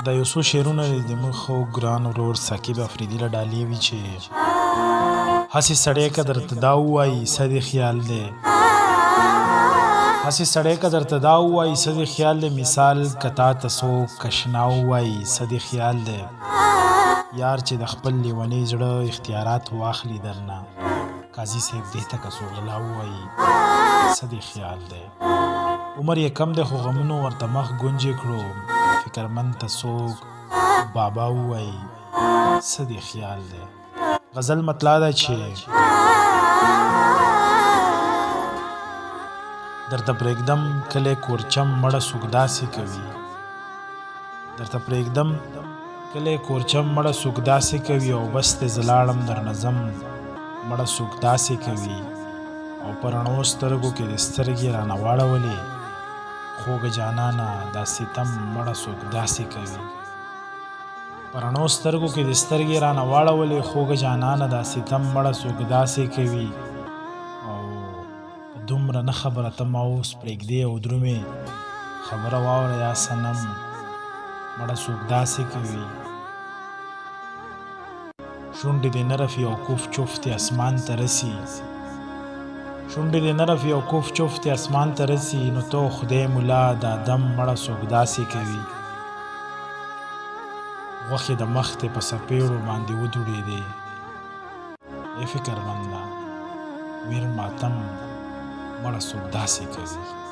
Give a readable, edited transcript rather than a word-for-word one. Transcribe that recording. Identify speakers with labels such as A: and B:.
A: دا یو څو شعرونه د موږ خو ګران ورور ثقیب افریدي له ډالۍ وي چې هسې سړی که درته دا ووایي څه دې خیال دی هسې سړی که درته دا ووایي څه دې خیال دی مثال که تا ته څوک کشنا ووایي څه دې خیال دی یار چې د خپل لیونی زړه اختیارات واخلي درنه قاضي صاحب دې ته که څوک غلا ووایي څه دې خیال دی عمر یې کم دی خو غمونو ورته مخ ګونجې کړو فکرمند ته څوک بابا ووایي څه دې خیال دی غزل مطلع ده چې درته پرېږدم کلی کورچم مړه څوک داسې کوي درته پرېږدم کلی کورچم مړه څوک داسې کوي او بس دې زه لاړم درنه ځم مړه څوک داسې کوي او په رڼو سترګو کې دې سترګې رانه واړولې خوږه جانانه دا ستم مړه څوک داسې کوي په رڼو سترګو کې دې سترګې رانه واړولې خوږه جانانه دا ستم مړه څوک داسې کوي او دومره نه خبره ته ما اوس پرېږدې او درومې خبره واوره یا صنم مړه څوک داسې کوي شونډې دې نه رفي او کوف چفتې اسمان ته رسي شونډې دې نه رفي او کوف چفتې اسمان ته رسي نو تو خدای مولا دا دم مړه څوک داسې کوي غوښې د مخ ته په څپېړو باندې ودوړېدې ای فکرمنده ویر ماتم مړه څوک داسې کوي